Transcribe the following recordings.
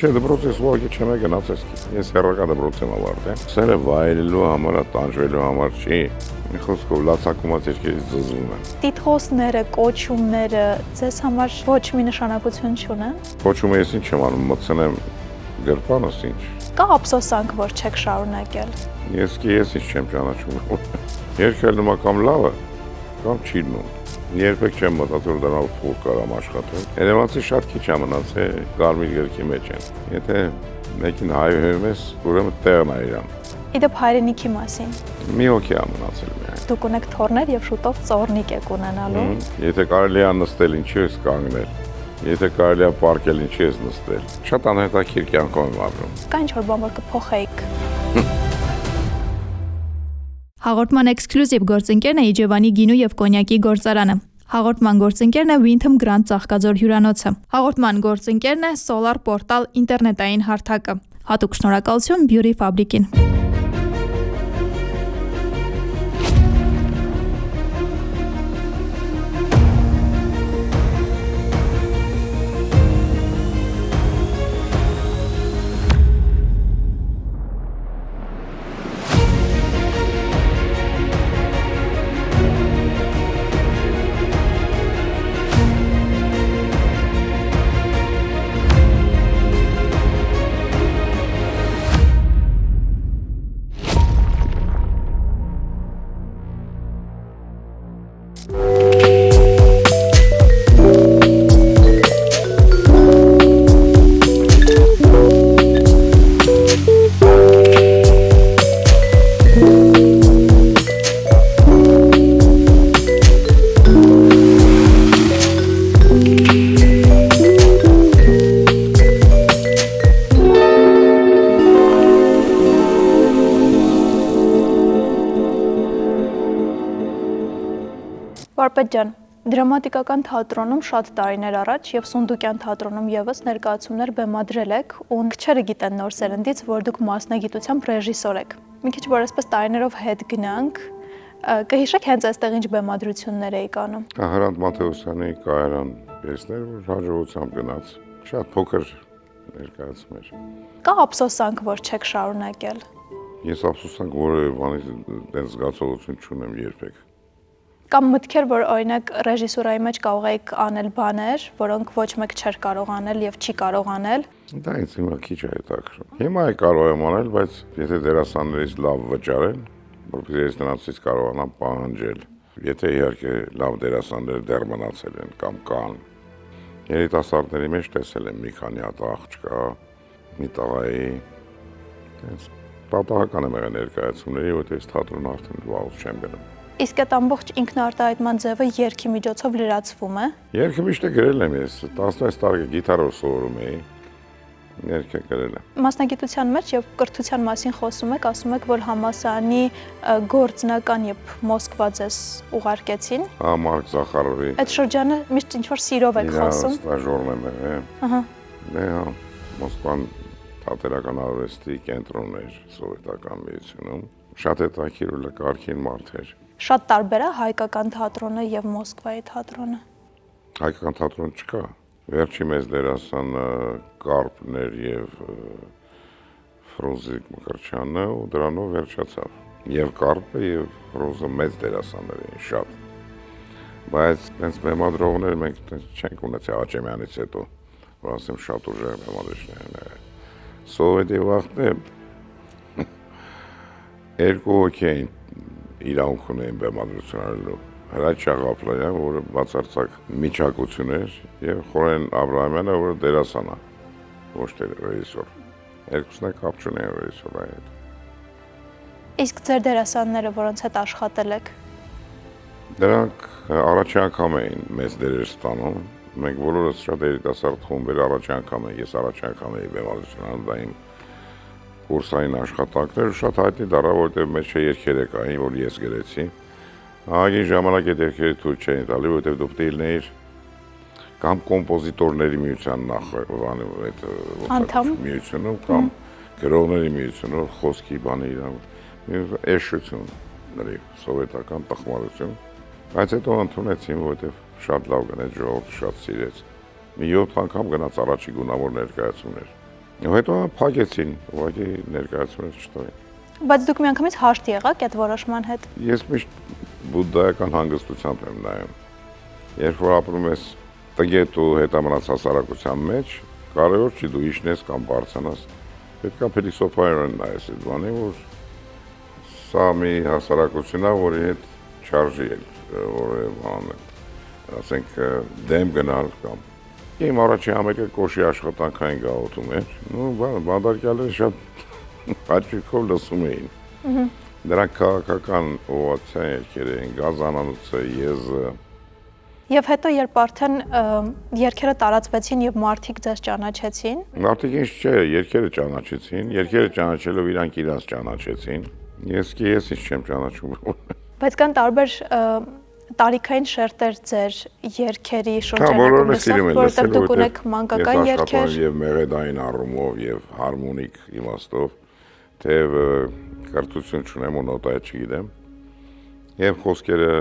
Չէ, դպրոցից ուղղակի չեմ գնացել։ Ես հերրական դպրոց եմ ավարտել։ Սերը վայելելու համար, տանջվելու համար չի։ Մի խոսքով լացակումած երկերից զզվում եմ։ Տիտղոսները, կոչումները ձեզ համար ոչ մի նշանակություն չունեն։ Կոչումը ես ինչ եմ անում, մտցնեմ գրպանս ինչ։ Կա ափսոսանք, որ չեք շարունակել։ Ես ինչ չեմ ճանաչում։ Երկել նոմա կամ լավը, կամ չի դնում։ Երբեք չեմ մտածել դրանով փող կարամ աշխատել։ Երևանցի շատ քիչ է մնացել կարմիր գրքի մեջ են։ Եթե մեկին հայհոյում ես, ուրեմն տեղն է իրան։ Իդեպ հայրենիքի մասին։ Մի հոգի է մնացել միայն։ Դուք ունեք թոռներ եւ շուտով ծոռնիկ եք ունենալու։ Եթե կարելի է նստել, ինչի ես կանգնել։ Եթե կարելի է պարկել, ինչի ես նստել։ Շատ անհետաքրքիր կյանքով եմ ապրում։ Կա ինչ-որ բան, որ կփոխեիք։ Հաղորդման էքսկլյուզիվ գործընկերն է Իջևանի գինու եւ կոնյակի գործարանը։ Հաղորդման գործընկերն է Windham Grand Ծաղկաձոր հյուրանոցը։ Հաղորդման գործընկերն է Solar Portal ինտերնետային հարթակը։ Հատուկ շնորհակալություն Beauty Fabric-ին։ Վարպետ ջան, դրամատիկական թատրոնում շատ տարիներ առաջ եւ Սունդուկյան թատրոնում եւս ներկայացումներ բեմադրել եք ու քչերը գիտեն նոր սերնդից, որ դուք մասնագիտությամբ ռեժիսոր եք։ Մի քիչ որ այսպես տարիներով հետ գնանք, կհիշեք հենց այստեղ ինչ բեմադրություններ էիք անում։ Հրանտ Մաթեոսյանի կայարան պիեսներ, որ հաջողությամբ գնաց։ Շատ փոքր ներկայացումներ։ Կա ափսոսանք, որ չեք շարունակել։ Ես ափսոսանք որևէ բանի դեն զգացողություն չունեմ երբեք։ Կամ մտքեր, որ օրինակ ռեժիսուրայի մեջ կարող եք անել բաներ, որոնք ոչ մեկ չէր կարող անել եւ չի կարող անել։ Դա ինձ հիմա քիչ է հետաքրքրում։ Հիմա կարող եմ անել, բայց եթե դերասաններից լավ վճարեն, որովհետեւ ես նրանցից կարողանամ պահանջել, եթե իհարկե լավ դերասաններ դեռ մնացել են կամ կան։ Երիտասարդների մեջ տեսել եմ մի քանի հատ աղջկա, մի տղայի, այնպես պատահական եմ եղել ներկայացումների, որտեղ ես թատրոն արդեն վաղուց չեմ գնում։ Իսկ այդ ամբողջ ինքնարտահայտման ձևը երգի միջոցով լրացվում է։ Երգը միշտ գրել եմ ես, 16 տարի գիտարով սովորում էի։ Երգը գրել եմ։ Մասնագիտության մեջ եւ կրթության մասին խոսում եք, ասում եք, որ համալսարանի գործնական եւ Մոսկվա ձեզ ուղարկեցին։ Հա, Մարկ Զախարովի։ Այդ շրջանը միշտ ինչ-որ սիրով եք խոսում։ Ստաժորն եմ եղել։ Ահա։ Դե հա, Մոսկվան թատերական արվեստի կենտրոնն էր սովետական միությունում։ Շատ հետաքրքիր ու լկարքին մարդ էր։ Շատ տարբեր է հայկական թատրոնը եւ Մոսկվայի թատրոնը։ Հայկական թատրոն չկա։ Վերջի մեծ դերասանը Կարպն էր եւ Ֆրունզիկ Մկրտչյանը ու դրանով վերջացավ։ Եվ Կարպը եւ Ֆրունզը մեծ դերասաններ էին շատ։ Բայց այնց բեմադրողներ մենք չենք ունեցել Աճեմյանից հետո, որ ասեմ շատ ուժեղ բեմադրիչներ են։ Սովետի վաղտե երկու հոգի էին իրանք ունեին բեմադրություն արելու։ Հրաչ Աղապլայան, որը բացարձակ միջակություն էր, եւ Խորեն Աբրահամյանը, որը դերասան է, ոչ թե ռեժիսոր։ Երկուսն էլ կապ չունեն ռեժիսորի հետ։ Իսկ ձեր դերասանները, որոնց հետ աշխատել եք։ Դրանք առաջի անգամ էին մեծ դերեր ստանում։ Մենք բոլորս շատ երիտասարդ խումբեր առաջի անգամ ենք, ես առաջի անգամ էի բեմադրություն անում, դա իմ կուրսային աշխատանքներ շատ հայտնի դառա, որտեղ մեջ երգերը կային, որ ես գրեցի։ Ահագին ժամանակ այդ երգերը թույլ չէին տալի, որտեղ դու պետք է լինեիր կամ կոմպոզիտորների միության միությունում կամ գրողների միությունում խոսքի բանի իրան էշությունների սովետական տխմարություն։ Բայց հետո ընդունեցին, որտեղ շատ լավ գնաց ժողովուրդը շատ սիրեց։ Մի 7 անգամ գնաց առաջի գունավոր ներկայացումներ։ Հետո փակեցին, ուղղակի ներկայացումից չտվին։ Բայց դուք միանգամից հաշտ եղաք այդ որոշման հետ։ Ես միշտ բուդդայական հանգստությամբ եմ նայում։ Երբ որ ապրում ես տգետ ու հետամնաց հասարակության մեջ, կարևոր չի դու իջնես կամ բարձրանաս։ Պետք է փիլիսոփայորեն նայես այդ բանի, որ սա մի հասարակություն է, որի հետ չարժի էլ որևէ բան, ասենք դեմ գնալ կամ իմ առաջի համերգը կոշի աշխատանքային գաղութում էր, բանդարկյալները շատ հաճույքով լսում էին։ Դրանք քաղաքական ուղղվածության երգեր էին, Գազանանոցը, Եզը։ Եվ հետո երբ արդեն երգերը տարածվեցին եւ մարդիկ ձեզ ճանաչեցին։ Մարդիկ ինչ չէ, երգերը ճանաչեցին, երգերը ճանաչելով իրանք իրանց ճանաչեցին։ Ես ինչ չեմ ճանաչում։ Բայց կան տարբեր տարիքային շերտեր ձեր երգերի շրջանակում, որտեղ դուք ունեք մանկական երգեր եւ մեղեդային առումով եւ հարմոնիկ իմաստով, թեև կրթություն չունեմ ու նոտա չգիտեմ, եւ խոսքերը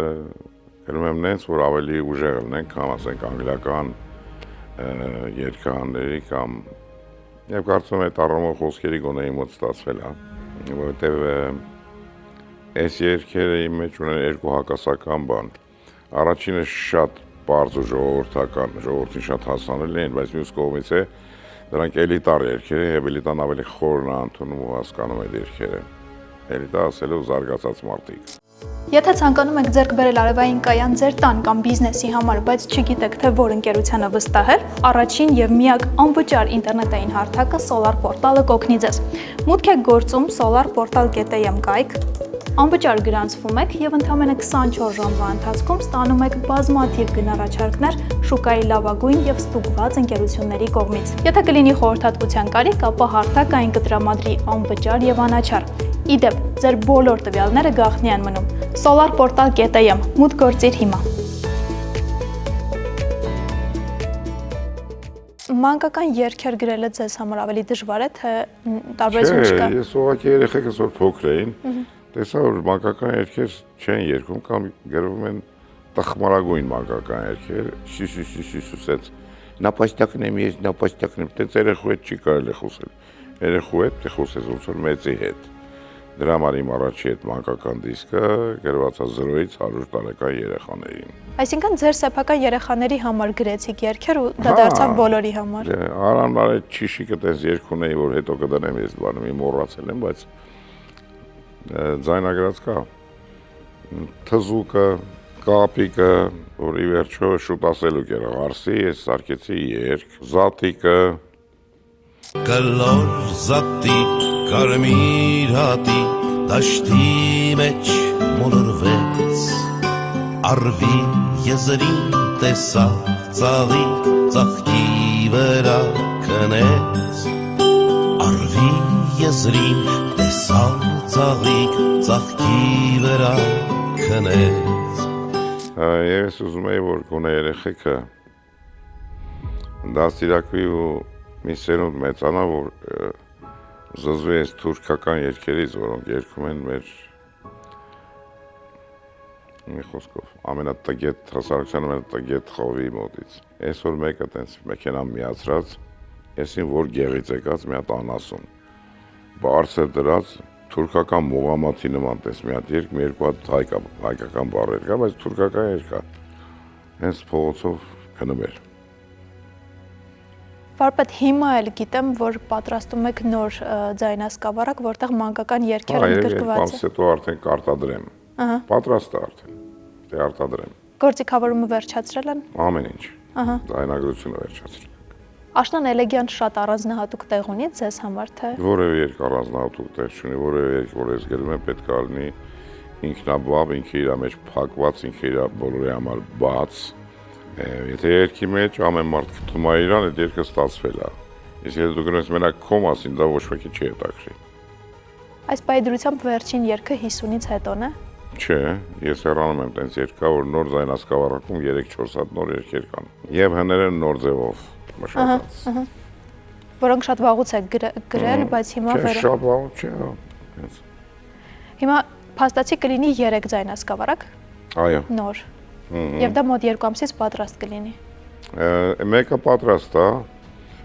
գրում եմ նենց, որ ավելի ուժեղ լինեն, կամ ասենք անգլիական երգանների կամ եւ կարծում եմ այդ առումով խոսքերի գոնե իմ մոտ ստացվել է, որովհետեւ այս երգերը իմ մեջ ունեն երկու հակասական բան։ Առաջինը շատ բարձ ու ժողովրդական, ժողովրդին շատ հասանելի են, բայց մյուս կողմից է դրանք էլիտար երգեր են, եւ էլիտան ավելի խորն է ընդունում ու հասկանում այդ երգերը։ Էլիտա ասելով զարգացած մարդիկ։ Եթե ցանկանում եք ձեռք բերել արևային կայան ձեր տան կամ բիզնեսի համար, բայց չգիտեք թե որ ընկերությանը վստահել, առաջին եւ միակ անվճար ինտերնետային հարթակը Solar Portal-ը կօգնի ձեզ։ Մուտք եք գործում solarportal.am կայք, անվճար գրանցվում եք եւ ընդամենը 24 ժամվա ընթացքում ստանում եք բազմաթիվ գնառաչարկներ շուկայի լավագույն եւ ստուգված ընկերությունների կողմից։ Եթե կլինի խորհրդատվության կարիք, ապա հարթակը այն կտրամադրի անվճար եւ անաչառ։ Իդեպ, ձեր բոլոր տվյալները գաղտնի են մնում։ solarportal.am մուտք գործիր հիմա։ Մանկական երգեր գրելը ձեզ համար ավելի դժվար է, թե տարբերություն չկա։ Չէ, ես ուղղակի երեխեքս որ փոքր էին, տեսա որ մանկական երգեր չեն երգում կամ գրվում են տխմարագույն մանկական երգեր, շիշ, նապաստակն եմ ես, նապաստակն եմ, դες երեխու հետ չի կարելի խոսել։ Երեխու հետ դե խոսես ոնց որ մեծի հետ։ Դրա համար իմ առաջի այդ մանկական դիսկը գրված է 0-ից 100 տարեկան երեխաներին։ Այսինքն ձեր սեփական երեխաների համար գրեցիք երգեր ու դա դարձավ բոլորի համար։ Արանար այդ ճիշիկը տես երգ ունեի, որ հետո կդնեմ ես բանում, իմ մոռացել եմ, բայց ձայնագրած կա։ Թզուկը, կապիկը, որ ի վերջո շուտ ասելու կέρα արսի, ես սարքեցի երգ, զատիկը։ Կլոր զատիկ, կարմիր հատիկ, դաշտի մեջ մոլորվեց, արվի եզրին տեսավ ծաղիկ, ծաղկի վրա քնեց, արվի եզրին տեսավ ծաղիկ, ծաղկի վրա քնեց։ Ես ուզում էի, որ գոնե երեխեքը դաստիարակվի ու մի սերունդ մեծանա, որ զզվի այս թուրքական երգերից, որոնք երգում են մեր մի խոսքով ամենատգետ հասարակության ամենատգետ խովի մոտից։ Այսօր մեկը տենց մեքենան միացրած, եսին որ գեղից եկած մի հատ անասուն, բարձր դրած թուրքական մողամաթի նման տես մի հատ երգ, մի երկու հատ հայկական բառեր կա, բայց թուրքական երգ կա, հենց փողոցով քնում էր։ Վարպետ, հիմա էլ գիտեմ, որ պատրաստում եք նոր ձայնասկավառակ, որտեղ մանկական երգեր ընդգրկված են։ Հետո արդեն կարտադրեմ։ Պատրաստ է արդեն։ Դե արտադրեմ։ Գործիքավորումը վերջացրել են։ Ամեն ինչ։ Ձայնագրությունը վերջացրել։ Աշնան Էլեգյան շատ առանձնահատուկ տեղ ունի ձեզ համար, թե։ Որևէ երգ առանձնահատուկ տեղ չունի, որևէ երգ, որ ես գրում եմ, պետք է լինի ինքնաբավ, ինքը իր մեջ փակված, ինքը իր բոլորի համար բաց։ Եթե երգի մեջ ամեն մարդ գտնում է իրան, այդ երգը ստացվել է։ Իսկ եթե դու գրում ես մենակ քո մասին, դա ոչ մեկի չի հետաքրի։ Այս պայդրությամբ վերջին երգը 50-ից հետոն է։ Չէ, ես հեռանում եմ տենց երգ կա, որ նոր ձայնասկավառակում 3-4 հատ նոր երգեր կան։ Եվ հները նոր ձևով մշակած։ Որոնք շատ վաղուց եք գրել, բայց հիմա շատ վաղուց չէ։ Հիմա փաստացի կլինի 3 ձայնասկավառակ։ Այո։ Նոր։ Եվ դա մոտ 2 ամսից պատրաստ կլինի։ Մեկը պատրաստ է,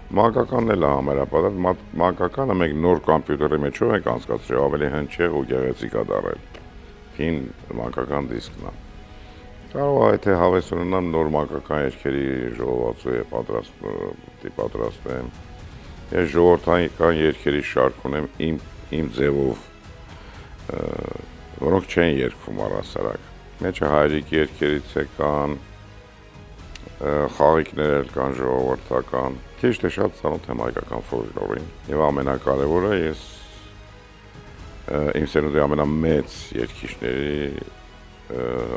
Մանկականն էլ է համարապատար, մանկականը մենք նոր կոմպյուտերի մեջով ենք անցկացրել, ավելի հնչեղ ու գեղեցիկ է դարել։ Հին մանկական դիսկն է։ Կարող է թե հավես ունենամ նոր մանկական երգերի ժողովածու պատրաստեմ։ Ես ժողովրդական երգերի շարք ունեմ իմ ձևով, որոնք չեն երգվում առհասարակ։ Մեջը հայրիկ երգերից է կան, խաղիկներ էլ կան ժողովրդական։ Քիչ թե շատ ծանոթ եմ հայկական ֆոլկլորին եւ ամենակարևորը ես իմ սերունդի ամենամեծ երգիչների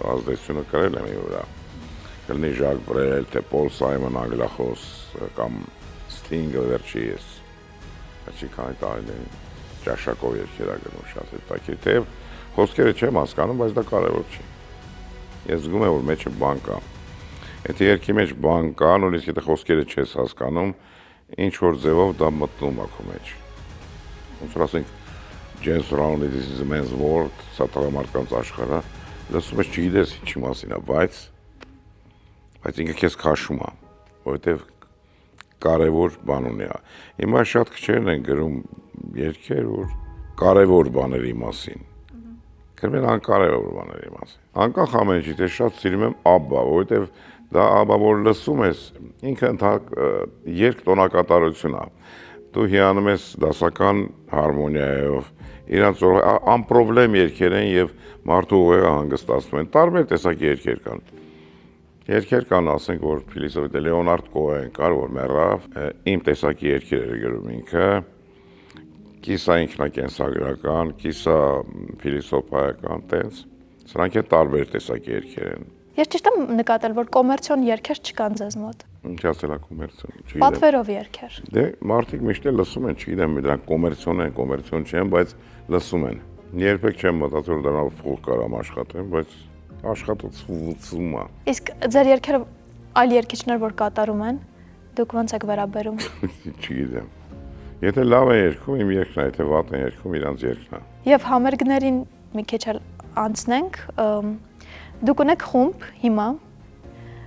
ազդեցությունը կրել եմ իր վրա։ Կլինի Ժակ Բրել, թե Պոլ Սայմոն անգլախոս կամ Սթինգը վերջիս։ Այսի քանի տարիներին ճաշակով երգեր ագնում շատ հետաքրքիր, թեև խոսքերը չեմ հասկանում, բայց դա կարևոր չի։ Ես զգում եմ, որ մեջը բան կա։ Եթե երգի մեջ բան կա, նույնիսկ եթե խոսքերը չես հասկանում, ինչ որ ձևով դա մտնում ակու մեջ։ Ոնց որ ասենք James Brown-ի This is a Man's World, սա տղամարդկանց աշխարհը, լսում ես չգիտես ինչի մասին է, բայց ինքը քեզ քաշում է, որովհետև կարևոր բան ունի։ Հիմա շատ քչերն են գրում երգեր, որ կարևոր բաների մասին։ Գրում են անկարևոր բաների մասին։ Անկախ ամեն ինչից ես շատ սիրում եմ Աբբա, որովհետև դա Աբբա, որ լսում ես, ինքը երգ տոնակատարություն է։ Դու հիանում ես դասական հարմոնիայով, իրանց անպրոբլեմ երգեր են եւ մարդու ուղեղը հանգստացնում են։ Տարբեր տեսակի երգեր կան։ Երգեր կան, ասենք, որ փիլիսոփ Լեոնարդ Կոհեն կար, որ մեռավ, իմ տեսակի երգեր էր գրում ինքը, կիսա ինքնակենսագրական, կիսա փիլիսոփայական, տենց։ Սրանք է տարբեր տեսակի երգեր են։ Ես ճիշտ եմ նկատել, որ կոմերցիոն երգեր չկան ձեզ մոտ։ Ինչ ասել է կոմերցիոն, չգիտեմ։ Պատվերով երգեր։ Դե մարդիկ միշտ էլ լսում են, չգիտեմ, դրանք կոմերցիոն են, կոմերցիոն չեն, բայց լսում են։ Երբեք չեմ մտածել, որ դրանով փող կարամ աշխատեմ, բայց աշխատացում է։ Իսկ ձեր երգերը այլ երգիչներ որ կատարում են, դուք ո՞նց եք վերաբերում։ Չգիտեմ։ Եթե լավ է երգում, իմ երգն է, եթե վատ է երգում, իրանց երգն է։ Եվ համերգներին մի քիչ անցնենք, դուք ունեք խումբ հիմա։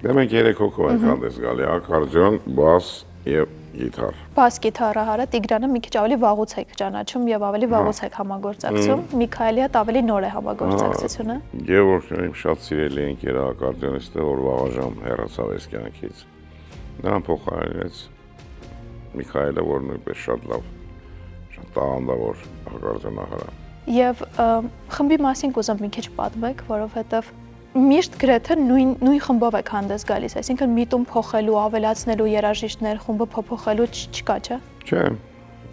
Դե մենք 3 հոգով ենք հանդես գալի, ակարդեոն, բաս եւ գիտար։ Բաս գիտարը Տիգրանը մի քիչ ավելի վաղուց եք ճանաչում եւ ավելի վաղուց եք համագործակցում։ Միքայելի հետ ավելի նոր է համագործակցությունը։ Գևորգն իմ շատ սիրելի ընկեր ակարդեոնիստը, որ վաղաժամ հեռացավ այս կյանքից։ Նրան փոխարինեց Միքայելը, որ նույնպես շատ լավ, շատ տաղանդավոր ակարդեոնահար է։ Եվ խմբի մասին կուզեմ մի քիչ պատմեք, որովհետեւ միշտ գրեթե նույն խմբով եք հանդես գալիս, այսինքն միտում փոխելու, ավելացնելու երաժիշտներ, խումբը փոփոխելու չկա, չէ՞։ Չէ,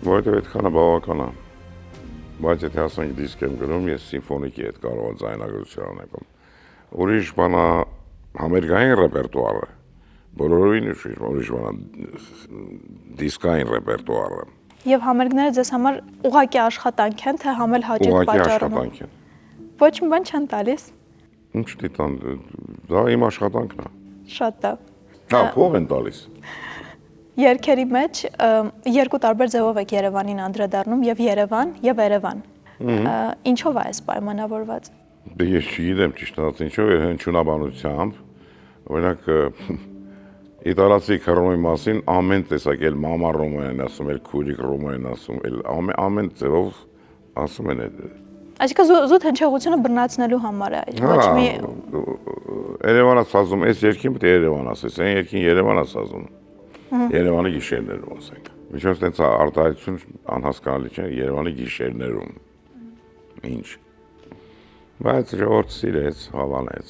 որովհետև այդքանը բավական է։ Բայց եթե ասենք դիսկ եմ գրում, ես սիմֆոնիկի հետ կարող եմ ձայնագրություն անեմ։ Ուրիշ բան է համերգային ռեպերտուարը, բոլորովին ուրիշ բան է դիսկային ռեպերտուարը։ Եվ համերգները ձեզ համար ուղղակի աշխատանք են, թե համ էլ հաճույք պատճառում են։ Ուղղակի աշխատանք են։ Ոչ մի բան չեն տալիս։ Ինչ դիտան, դա իմ աշխատանքն է։ Շատ լավ։ Հա, փող են տալիս։ Երգերի մեջ երկու տարբեր ձևով եք Երևանին անդրադառնում, եւ Երևան, եւ Երևան։ Ինչով է այս պայմանավորված։ Դե ես չգիտեմ ճիշտ ասած ինչով է հնչյունաբանությամբ, օրինակ իտալացի քրոմի մասին ամեն տեսակ էլ մամա ռոմա են ասում, էլ քուրիկ ռոմա են ասում, էլ ամեն ձևով ասում են այդ։ Այսինքն զուտ հնչեղությունը բռնացնելու համար է, ոչ մի Երևանա սազում, այս երկին պետք է Երևան ասես, այն երկին Երևանա սազում։ Երևանի գիշերներում ասենք։ Միջոց տենց արտահայտություն անհասկանալի չէ, Երևանի գիշերներում։ Ինչ։ Բայց ժողովուրդ սիրեց, հավանեց։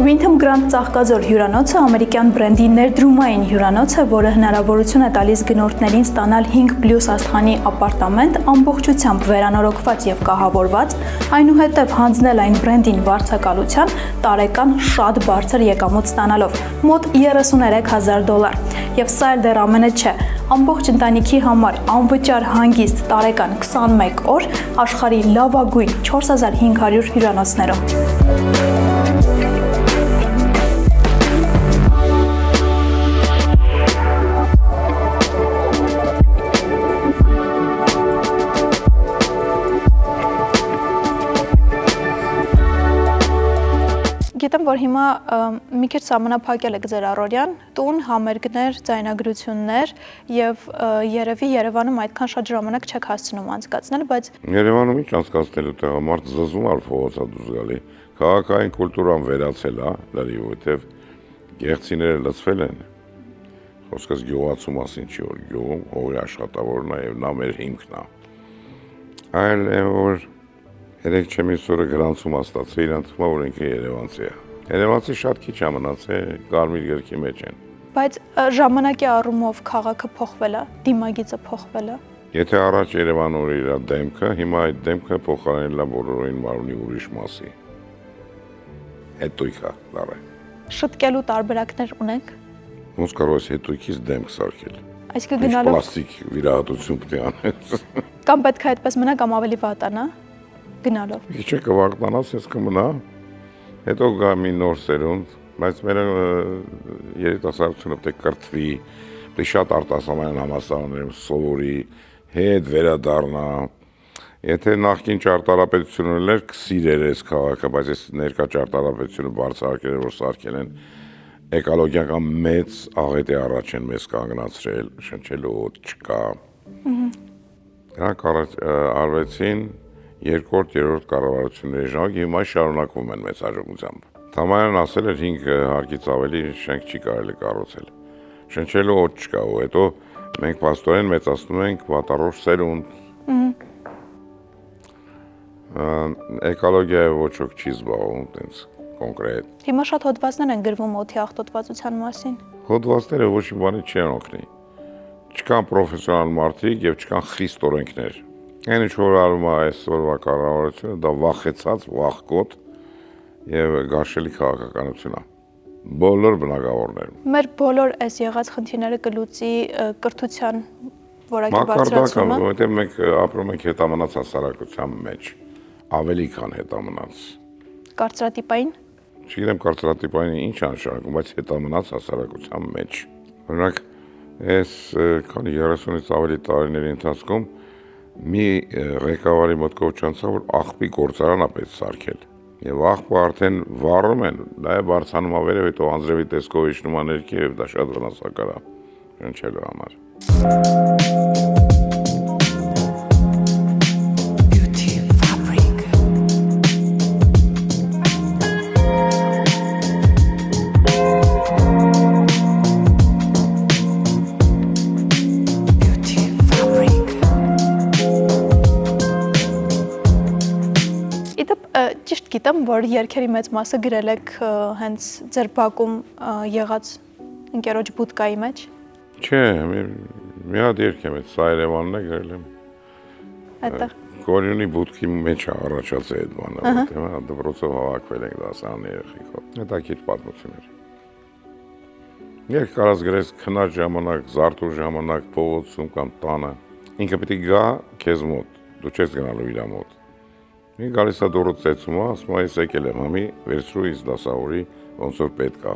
Windham Grand Ծաղկաձոր հյուրանոցը ամերիկյան բրենդի ներդրումային հյուրանոց է, որը հնարավորություն է տալիս գնորդներին ստանալ 5+ աստղանի ապարտամենտ ամբողջությամբ վերանորոգված եւ կահավորված, այնուհետև հանձնել այն բրենդին վարձակալության տարեկան շատ բարձր եկամուտ ստանալով՝ մոտ $33,000։ Եվ սա էլ դեռ ամենը չէ։ Ամբողջ ընտանիքի համար անվճար հանգիստ տարեկան 21 օր աշխարհի լավագույն 4500 հյուրանոցներում։ որ հիմա մի քիչ սահմանափակել եք ձեր առօրյան, տուն, համերգներ, ձայնագրություններ եւ երևի Երևանում այդքան շատ ժամանակ չեք հասցնում անցկացնել, բայց Երևանում ինչ անցկացնելու տեղ մարդ զզում ար փողոցա դուրս գալի։ Քաղաքային կուլտուրան վերացել է, լրիվ, որտեվ գեղցիները լցվել են։ Խոսքս գյուղացու մասին չի, որ գյուղում հողի աշխատավորն է եւ նա մեր հիմքն է։ Այլ որ երեք չեմիսորը գրանցում աստացել, իրան թվում է, որ ինքը Երևանցի է։ Երևանցի շատ քիչ է մնացել, կարմիր գրքի մեջ են։ բայց ժամանակի առումով քաղաքը փոխվել է, դիմագիծը փոխվել է։ Եթե առաջ Երևանը որ իր դեմքը, հիմա այդ դեմքը փոխարինել է բոլորին մարմնի ուրիշ մասի։ Հետույքա դարը։ Շտկելու տարբերակներ ունենք։ Ոնց կարող ես հետույքից դեմք սարքել։ Այսինքն Ինչ գնալով պլաստիկ վիրահատություն պետք է անես։ կամ պետք է այդպես մնա կամ ավելի վատանա գնալով։ Մի քիչ կվաղտանաս, ես կմնա, հետո գա մի նոր սերունդ, բայց մեր երիտասարդությունը պետք է կրթվի, պետք է շատ արտասահմանյան համալսարաններում սովորի, հետ վերադառնա։ Եթե նախկին ճարտարապետությունը ուներ, կսիրեր այս քաղաքը, բայց այս ներկա ճարտարապետությունը բարձրարկել որ սարքել են էկոլոգիական մեծ աղետի առաջ են մեզ կանգնացրել, շնչելու օդ չկա։ Դրանք արվեցին երկրորդ, երրորդ կառավարությունների ժամանակ հիմա շարունակվում են մեծ հաջողությամբ։ Թամանյանն ասել էր 5 հարկից ավելի շենք չի կարելի կառուցել։ Շնչելու օդ չկա, ու հետո մենք փաստորեն մեծացնում ենք վատառոշ սերունդ։ Էկոլոգիայով ոչ ոք չի զբաղվում, տենց կոնկրետ։ Հիմա շատ հոդվածներ են գրվում օդի աղտոտվածության մասին։ Հոդվածները ոչ մի բանի չեն օգնի։ Չկան պրոֆեսիոնալ մարդիկ եւ չկան խիստ օրենքներ։ Այն ինչ որ արվում է այսօրվա կառավարությունը, դա վախեցած, վախկոտ եւ գարշելի քաղաքականություն է։ Բոլոր բնակավորներում։ Մեր բոլոր այս եղած խնդիրները կլուծի կրթության որակի բարձրացումը։ Մակարդակը, որովհետեւ մենք ապրում ենք հետամնաց հասարակության մեջ, ավելի քան հետամնաց։ Կարծրատիպային։ Չգիտեմ կարծրատիպային ինչ անշարունակում, բայց հետամնաց հասարակության մեջ։ Օրինակ, այս քանի 30-ից ավելի տարիների ընթացքում մի ղեկավարի մտքով չանցավ, որ աղբի գործարան է պետք սարքել։ Եվ աղբը արդեն վառում են, դա է բարձանում ավերև, հետո անձրևի տեսքով իջնում է ներքև եւ դա շատ վնասակար է շնչելու համար։ Ճիշտ գիտեմ, որ երգերի մեծ մասը գրել եք հենց ձեր բակում եղած ընկերոջ բուդկայի մեջ։ Չէ, մի հատ երգ եմ, սա Երևանն է գրել եմ։ Այդտեղ։ Գորյունի բուդկի մեջ է առաջացել այդ բանը, որտեղ դպրոցով հավաքվել ենք դասարանի երեխեքով։ Հետաքրքիր պատմություն էր։ Երգ կարած գրես քնած ժամանակ, զարթուր ժամանակ, փողոցում կամ տանը, ինքը պետք է գա քեզ մոտ, դու չես գնալու իր մոտ։ Մի գալիս է դուրս ծեցում, ասում է, ես եկել եմ համի, վերցրու ինձ դասավորի, ոնց որ պետք է։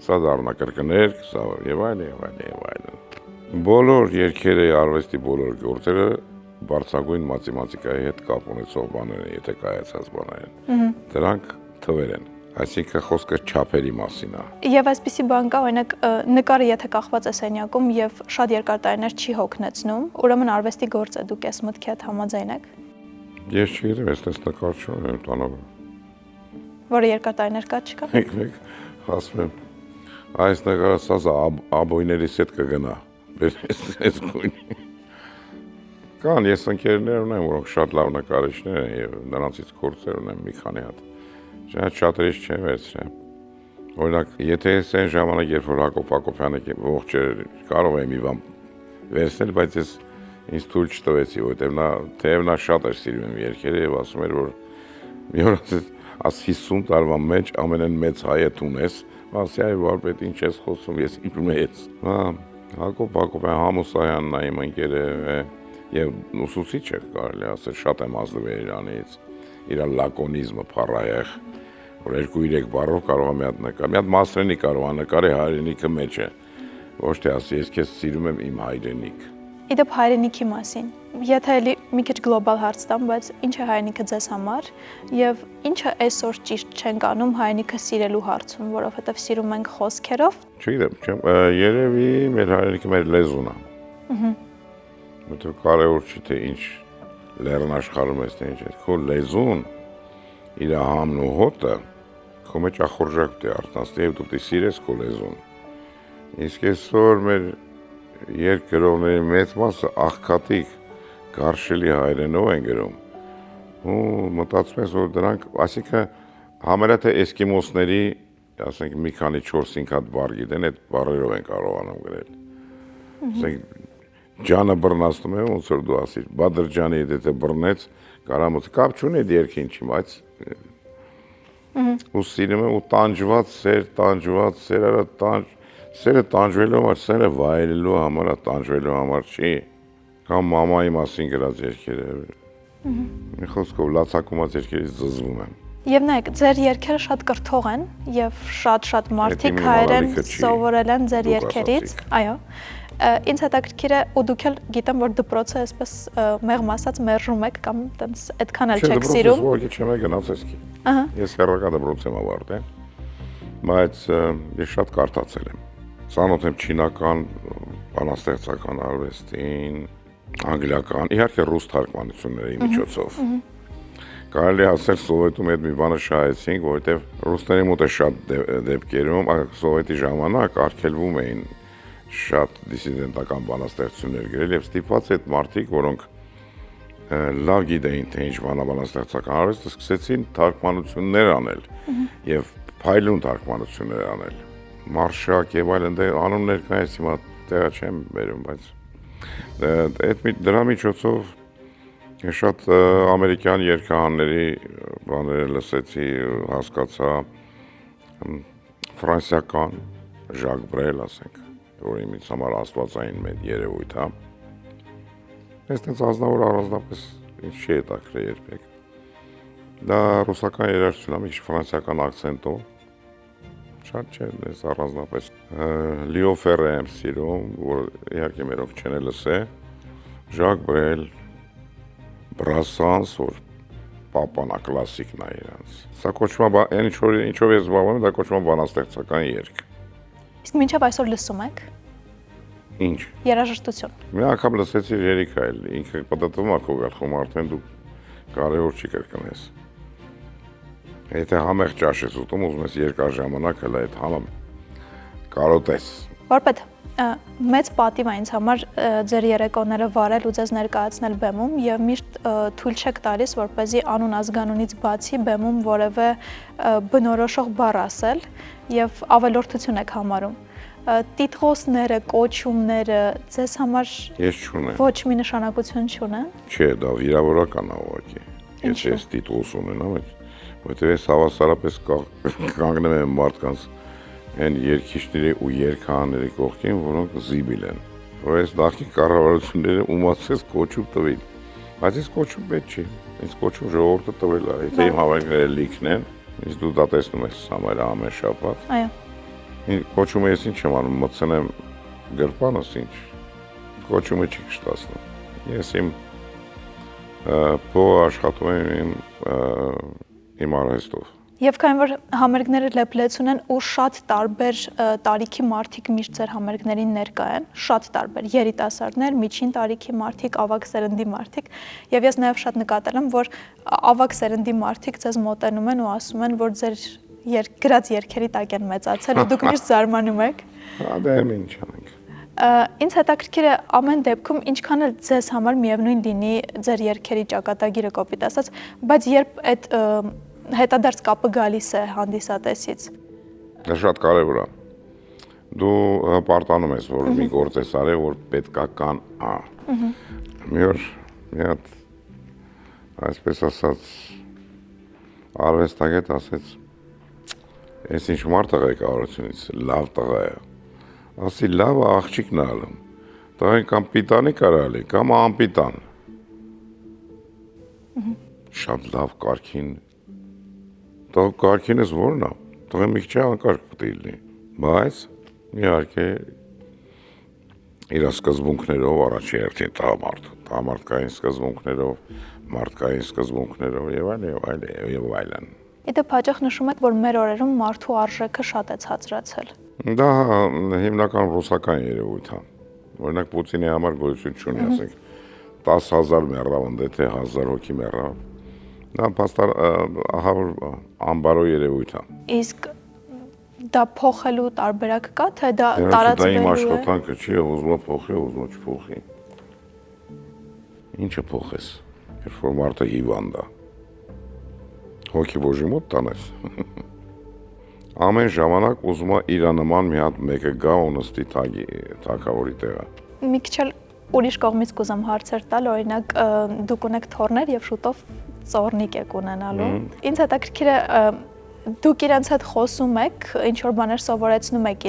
Սա դառնա կրկներ, սա եւ այլն։ Բոլոր երգերը, արվեստի բոլոր գործերը բարձրագույն մաթեմատիկայի հետ կապ ունեցող բաներ են, եթե կայացած բաներ են։ Դրանք թվեր են, այսինքն խոսքը չափերի մասին է։ Եվ այսպիսի բան կա, օրինակ նկարը եթե կախված է սենյակում եւ շատ երկար տարիներ չի հոգնեցնում, ուրեմն արվեստի գործ է, դուք այս մտքի հետ համաձայն եք։ Ես չգիտեմ, ես նկար չունեմ տանով։ Որը երկար տարիներ կա չկա։ Մեկ ասում եմ, այս նկարը սա աբոյներից հետ կգնա։ Այս գույնի։ Կան, ես ընկերներ ունեմ, որոնք շատ լավ նկարիչներ են եւ նրանցից գործեր ունեմ մի քանի հատ։ Շատերից չեմ վերցրել։ Օրինակ, եթե ես այն ժամանակ, երբ որ Հակոբ Հակոբյանը ողջ էր, կարող եմ մի բան վերցնել, բայց ես ինձ թույլ չտվեցի, որովհետև նա թեև նա շատ էր սիրում իմ երգերը եւ ասում էր, որ մի օր աս 50 տարվա մեջ ամենեն մեծ հայը Թունես, ասի այ վարպետ ինչ ես խոսում, ես իմ մեծ։ Հակոբ Հակոբյան Համուսյանն է իմ ընկերը եւ ուսուցիչ է կարելի ասել, շատ եմ ազնվել իրանից, իր լակոնիզմը փառայեղ, որ 2-3 բառով կարող է մի հատ նկար, մի հատ մասրենի կարող է նկարի հայրենիքը մեջ է, ոչ թե ասի ես քեզ սիրում եմ իմ հայրենիք։ Իդեպ հայրենիքի մասին։ Եթե էլի մի քիչ գլոբալ հարց տամ, բայց ինչ է հայրենիքը ձեզ համար եւ ինչը այսօր ճիշտ չենք անում հայրենիքը սիրելու հարցում, որովհետեւ սիրում ենք խոսքերով։ Չգիտեմ, երևի մեր հայրենիքը մեր լեզուն է։ Որտեղ կարևոր չի թե ինչ լեռն աշխարհում ես, թե ինչ է։ Քո լեզուն, իր համն ու հոտը, քո մեջ ախորժակ դե արտնասի եւ դու սիրես քո լեզուն։ Իսկ այսօր մեր երկրողների մեծ մասը աղքատիկ գարշելի հայերենով են գրում ու մտածում ես որ դրանք այսինքն համարյա թե էսկիմոսների ասենք մի քանի 4-5 հատ բառ գիտեն այդ բառերով են կարողանում գրել ասենք ջանը բռնացնում է ոնց որ դու ասիր Բադրջանի եթե բռնեց կարամոց կապ չունի այդ երկին չի բայց ու սիրում եմ ու տանջված սերը սերը տանջվելու համար սերը վայելելու համար տանջվելու համար չի կամ մամայի մասին գրած երգերը մի խոսքով լացակումած երգերից զզվում եմ Եվ նայեք, ձեր երգերը շատ կրթող են եւ շատ մարդիկ հայերեն սովորել են ձեր երգերից, այո։ Ինձ հետաքրքիր է ու դուք էլ գիտեմ որ դպրոցը այսպես մեղմ ասած մերժում եք կամ տենց այդքան էլ չեք սիրում։ Դպրոցը չեմ գնաց էսքի։ Ես հերրական դպրոց եմ ավարտել, բայց ես շատ կարդացել եմ։ Ծանոթ եմ չինական, բանաստեղծական արվեստին, անգլիական, իհարկե ռուս թարգմանությունների միջոցով։ Կարելի ասել Սովետում այդ մի բանը շահեցինք, որովհետև ռուսների մոտ է շատ դեպքերում Սովետի ժամանակ արգելվում էին շատ դիսիդենտական բանաստեղծություններ գրել եւ ստիպված այդ մարդիկ, որոնք լավ գիտեին թե ինչ բանաստեղծական արվեստը, սկսեցին թարգմանություններ անել եւ փայլուն թարգմանություններ անել։ Մարշակ եւ այլն անուններ կայս հիմա տեղա չեմ բերում, բայց դրա միջոցով շատ ամերիկյան երգահանների բաները լսեցի, հասկացա ֆրանսիական Ժակ Բրել, ասենք, որ ինձ համար աստվածային մեծ երևույթ է։ Ես տենց ազնավոր առանձնապես ինչ չի հետաքրքրել երբեք։ Դա ռուսական երաժշտություն է, մի քիչ ֆրանսիական ակցենտով։ Շատ չէ, ես առանձնապես Լիո Ֆերը եմ սիրում, որ իհարկե մերով չեն լսել, Ժակ Բրել, Բրասանս, որ պապանա կլասիկն է իրանց։ Սա կոչվում է, ինչով ես զբաղվում եմ, դա կոչվում է բանաստեղծական երգ։ Իսկ մինչև այսօր լսում եք։ Ինչ։ Երաժշտություն։ Մի անգամ լսեցի երգը, ինքը պատտվում է քո գլխում, արդեն դու կարևոր չի կրկնես։ Եթե համեղ ճաշ ես ուտում, ուզում ես երկար ժամանակ հələ այդ համը կարոտես։ Վարպետ, մեծ պատիվ է ինձ համար ձեր երեկոները վարել ու ձեզ ներկայացնել բեմում եւ միշտ թույլ չեք տալիս, որպեսզի անուն ազգանունից բացի բեմում որևէ բնորոշող բառ ասել եւ ավելորդություն եք համարում։ Տիտղոսները, կոչումները ձեզ համար ես չունեմ։ Ոչ մի նշանակություն չունեն։ Չէ, դա վիրավորական է ուղղակի։ Եթե ես տիտղոս ունենամ, որտեղ ես հավասարապես կանգնում եմ մարդկանց այն երկիչների ու երգահանների կողքին, որոնք զիբիլ են։ Որ այս նախկին կառավարությունները ումացես կոչում տվին։ Բայց ես կոչում պետք չի։ Ինձ կոչում ժողովուրդը տվել է։ Եթե իմ հավաքները լիքն են, ինձ դու դա տեսնում ես համարը ամեն շաբաթ։ Այո։ Կոչումը ես ինչ եմ անում, մտցնեմ գրպանս ինչ։ Կոչումը չի կշտացնում։ Ես իմ փողը աշխատում եմ իմ արհեստով։ Եվ քանի որ համերգները լեփլեցուն են ու շատ տարբեր տարիքի մարդիկ միշտ ձեր համերգներին ներկա են, շատ տարբեր երիտասարդներ, միջին տարիքի մարդիկ, ավագ սերնդի մարդիկ, եւ ես նաեւ շատ նկատել եմ, որ ավագ սերնդի մարդիկ ձեզ մոտենում են ու ասում են, որ ձեր գրած երգերի տակ են մեծացել ու դուք միշտ զարմանում եք։ Դա ինչ անենք։ Ինձ հետաքրքիր է ամեն դեպքում ինչքան էլ ձեզ համար միևնույն լինի ձեր երգերի ճակատագիրը կոպիտ ասած, բայց երբ այդ հետադարձ կապը գալիս է հանդիսատեսից։ Դա շատ կարևոր է։ Դու պարտանում ես, որ մի գործ ես արել, որ պետքական է։ Մի օր մի հատ այսպես ասած արվեստագետ ասեց, ես ինչ մարդ տղա է կառավարությունից, լավ տղա է։ Ասի լավը աղջիկն է ալում։ Տղային կամ պիտանի կարալի, կամ անպիտան։ Շատ լավ կարգին։ Տղա կարգինս որն է։ Տղա մի քիչ անկարգ պետք է լինի։ Բայց իհարկե իր սկզբունքներով առաջի հերթին տղամարդկային սկզբունքներով, մարդկային սկզբունքներով եւ այլն։ Իդեպ հաճախ նշում եք, որ մեր օրերում մարդու արժեքը շատ է ցածրացել։ Դա հիմնական ռուսական երևույթ է։ Օրինակ Պուտինի համար գոյություն չունի, ասենք 10,000 մեռավ, ընդ թե 1000 հոգի մեռավ։ Դա փաստար ահավոր ամբարո երևույթ է։ Իսկ դա փոխելու տարբերակ կա, թե դա Դա տարածվելու իմ է։ աշխատանքը չի, ուզում փոխի, ուզում չփոխի։ Ինչը փոխես, երբ որ մարդը հիվանդ է։ Հոգի բոժի մոտ տանես։ Ամեն ժամանակ ուզում է իր նման մի հատ մեկը գա ու նստի թագավորի տեղը։ Մի քիչ էլ ուրիշ կողմից կուզեմ հարցեր տալ, օրինակ դուք ունեք թորներ եւ շուտով ծորնիկ եք ունենալու։ Ինձ հետաքրքիր է դուք իրենց հետ խոսում եք, ինչ որ բաներ սովորեցնում եք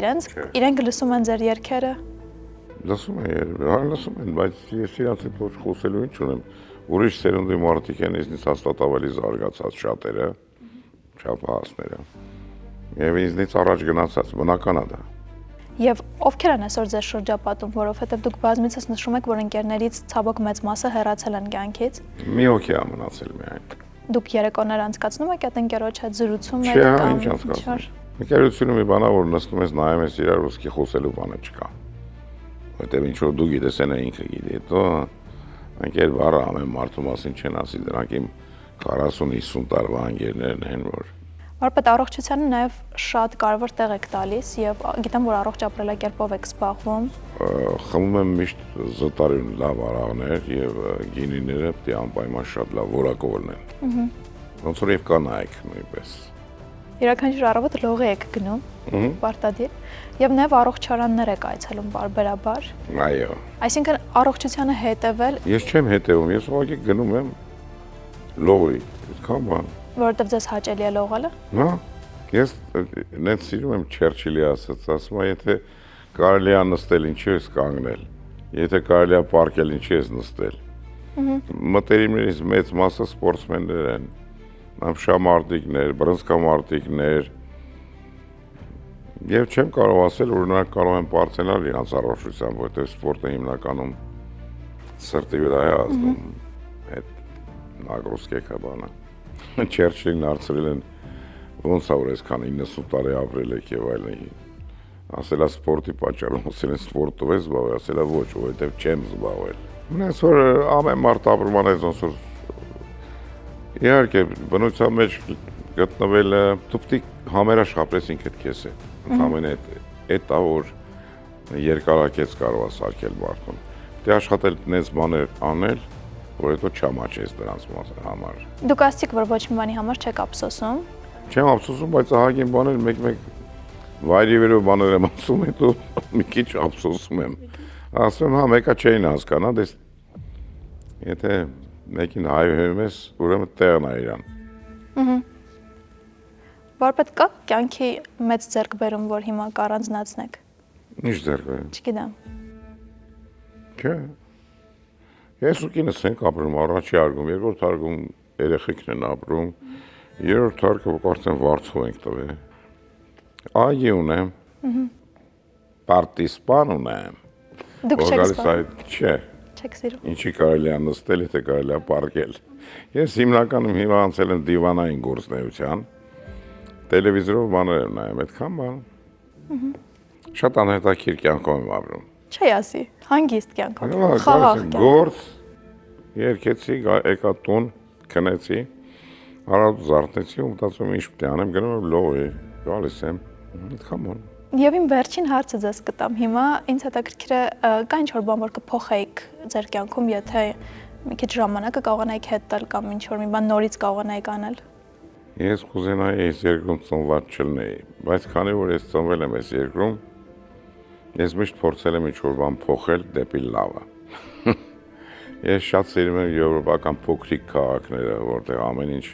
իրենք լսում են ձեր երգերը։ Լսում են, բայց ես իրանց հետ ոչ խոսելու ինչ ունեմ։ Ուրիշ սերունդի մարդիկ են, ինձնից հաստատ ավելի զարգացած շատերը, չափահասները։ Եվ ինձնից առաջ գնացած, բնական է դա։ Եվ ովքեր են այսօր ձեզ շրջապատում, որովհետև դուք բազմիցս նշում եք, որ ընկերներից ցավոք մեծ մասը հեռացել են կյանքից։ Մի հոգի է մնացել միայն։ Դուք երեկոներ անցկացնում եք այդ ընկերոջ հետ զրուցում եք Չէ, ինչ անցկացնում։ Ընկերությունը մի բան է, որ նստում ես նայում ես իրար ոսկի խոսելու բանը չկա։ Որտեւ ինչ որ դու գիտես, այն ինքը գիտի, դու ընկեր բառը ամեն մարդու մասին չեն ասի, դրանք իմ 40-50 տարվա ընկերներն են, որ Վարպետ, առողջությանը նաև շատ կարևոր տեղ եք տալիս եւ գիտեմ, որ առողջ ապրելակերպով եք զբաղվում։ Խմում եմ միշտ զտարուն լավ արաղներ եւ գինիները պետք է անպայման շատ լավ որակով լինեն։ Ոնց որ եւ կանայք նույնպես։ Յուրաքանչյուր առավոտ լողի եք գնում, պարտադիր, եւ նաև առողջարաններ եք այցելում բարբերաբար։ Այո։ Այսինքն առողջությանը հետևել, Ես չեմ հետևում, ես ուղղակի գնում եմ լողի, այդքան բան։ որովհետև ձեզ հաճելի է լողալը։ Հա, ես նենց սիրում եմ Չերչիլի ասում է, եթե կարելի է նստել, ինչի ես կանգնել, եթե կարելի է պարկել, ինչի ես նստել։ Մտերիմներից մեծ մասը սպորտսմեններ են, նամշամարտիկներ, բռնցքամարտիկներ, եւ չեմ կարող ասել, որ նրանք կարող են պարծենալ իրենց առողջությամբ, որովհետեւ սպորտը հիմնականում սրտի վրա է ազդում, այդ նագրոսկեքա բանը։ Չերչիլին հարցրել են ոնց է որ այսքան 90 տարի ապրել եք եւ այլն։ Ասել է սպորտի պատճառով, ասել են սպորտով ես զբաղվել, ասել է ոչ, որովհետեւ չեմ զբաղվել։ Մնաց որ ամեն մարդ ապրում է ոնց որ իհարկե բնության մեջ գտնվել դու պետք է համերաշխապրես ինքդ քեզ է։ Ընդհանրապես այդ որ երկարակեց կարող է սարքել մարդուն։ Պետք է աշխատել նենց բաներ անել, որ հետո չամաչես դրանց համար։ Դուք ասացիք, որ ոչ մի բանի համար չեք ափսոսում։ Չեմ ափսոսում, բայց ահագին բաներ մեկ-մեկ վայրի վերով բաներ եմ ասում, հետո մի քիչ ափսոսում եմ։ Ասում եմ, հա, մեկը չէին հասկանա, դες եթե մեկին հայհոյում ես, ուրեմն տեղն է իրան։ Վարպետ, կա կյանքի մեծ ձեռքբերում, որ հիմա կառանձնացնեք։ Ինչ ձեռքբերում։ Չգիտեմ։ Չէ։ Ես ու կինս ենք ապրում առաջի հարգում, երկրորդ հարգում երեխեքն են ապրում, երրորդ հարգը կարծեմ վարձով ենք տվել։ Այգի ունեմ։ Պարտիսպան ունեմ։ Դուք չեք սպանում։ Չէ։ Չեք սիրում։ Ինչի կարելի է նստել, եթե կարելի է պարկել։ Ես հիմնականում հիմա անցել եմ դիվանային գործնեության, տելևիզորով բաներ եմ նայում, այդքան բան։ Շատ անհետաքրքիր կյանքով եմ ապրում։ Չի ասի, հանգիստ կյանքով, խաղաղ կյանք։ Գործ, երկեցի, եկա տուն, քնեցի, հարած զարթնեցի ու մտածում ինչ պետք է անեմ, գնում եմ լողի, գալիս եմ, այդքան բան։ Եվ իմ վերջին հարցը ձեզ կտամ հիմա, ինձ հետաքրքիր է, կա ինչ-որ բան, որ կփոխեիք ձեր կյանքում, եթե մի քիչ ժամանակը կարողանայիք հետ տալ կամ ինչ-որ մի բան նորից կարողանայիք անել։ Ես կուզենայի այս երկրում ծնված չլինեի, բայց քանի որ ես ծնվել եմ այս երկրում, ես միշտ փորձել եմ ինչ-որ բան փոխել դեպի լավը։ Ես շատ սիրում եմ եվրոպական փոքրիկ քաղաքները, որտեղ ամեն ինչ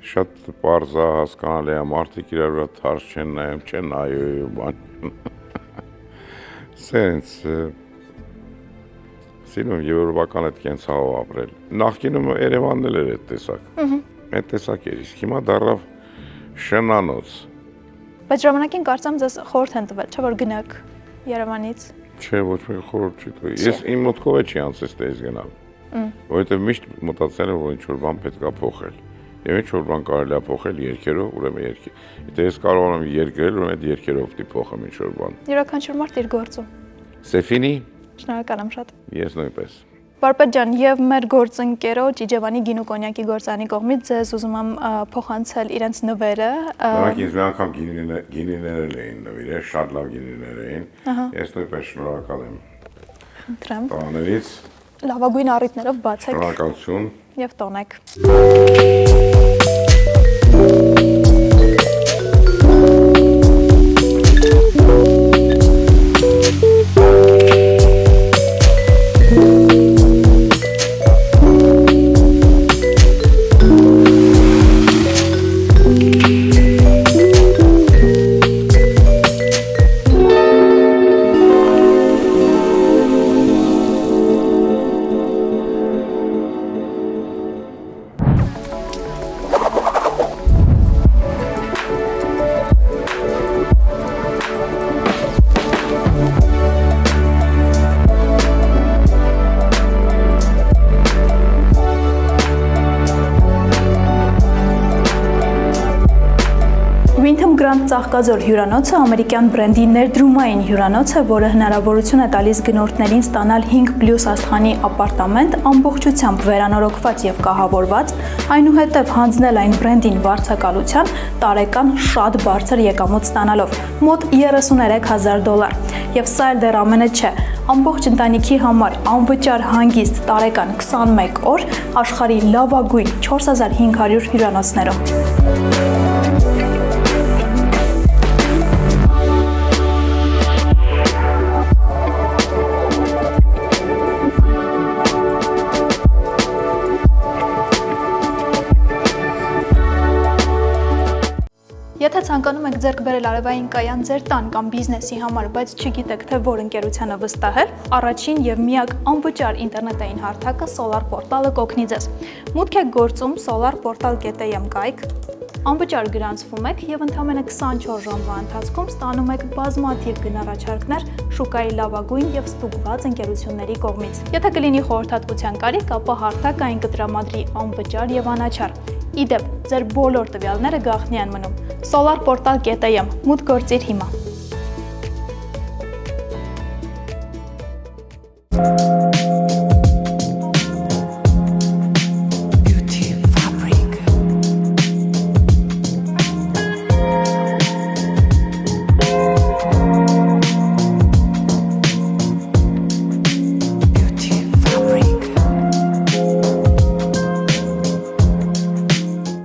շատ պարզ է, հասկանալի է, մարդիկ իրար վրա թարս չեն նայում, չեն նայում, բան։ Սենց սիրում եմ եվրոպական այդ կենցաղով ապրել։ Նախկինում Երևանն էլ էր այդ տեսակ։ Այդ տեսակ էր, իսկ հիմա դառավ շնանոց։ Բայց ժամանակին կարծեմ ձեզ խորհուրդ են տվել, չէ՞ որ գնաք Երևանից։ Չէ, ոչ մի խորհուրդ չի տալի։ Ես իմ մտքով չի անցել այդպես գնալ։ Որովհետև միշտ մտածել եմ, որ ինչ-որ բան պետք է փոխել։ Եվ ինչ-որ բան կարելի է փոխել երգերով, ուրեմն երգի։ Եթե ես կարողանամ երգել, ուրեմն այդ երգերով պիտի փոխեմ ինչ-որ բան։ Յուրաքանչյուր մարդ իր գործում։ Սեֆինի, Շնորհակալ եմ շատ։ ես նույնպես։ Վարպետ ջան, եւ մեր գործընկերոջ Իջևանի գինու կոնյակի գործարանի կողմից ձեզ ուզում եմ փոխանցել իրենց նվերը։ Նրանք ինձ մի անգամ գինիներ էին նվիրել, շատ լավ գինիներ էին։ Ես նույնպես շնորհակալ եմ։ Խնդրեմ։ Տաներից Լավագույն առիթներով բացեք շնորհակալություն։ եւ տոնեք։ Windham Grand Ծաղկաձոր հյուրանոցը ամերիկյան բրենդի ներդրումային հյուրանոց է, որը հնարավորություն է տալիս գնորդներին ստանալ 5+ աստղանի ապարտամենտ, ամբողջությամբ վերանորոգված եւ կահավորված, այնուհետև հանձնել այն բրենդին վարձակալության, տարեկան շատ բարձր եկամուտ ստանալով՝ մոտ $33,000։ Եվ սա էլ դեռ ամենը չէ։ Ամբողջ ընտանիքի համար անվճար հանգիստ տարեկան 21 օր աշխարհի լավագույն 4500 հյուրանոցներում։ Եթե ցանկանում եք ձեռք բերել արևային կայան ձեր տան կամ բիզնեսի համար, բայց չգիտեք, թե որ ընկերությանը վստահել, առաջին եւ միակ անվճար ինտերնետային հարթակը Solar Portal-ը կօգնի ձեզ։ Մուտք եք գործում solarportal.am կայք, անվճար գրանցվում եք եւ ընդամենը 24 ժամվա ընթացքում ստանում եք բազմաթիվ գնառաջարկներ շուկայի լավագույն եւ ստուգված ընկերությունների կողմից։ Եթե կլինի խորհրդատվության կարիք, ապա հարթակը այն կտրամադրի անվճար եւ անաչառ։ Իդեպ, ձեր բոլոր տվյալները գաղտնի են մնում։ solarportal.am մուտք գործիր հիմա։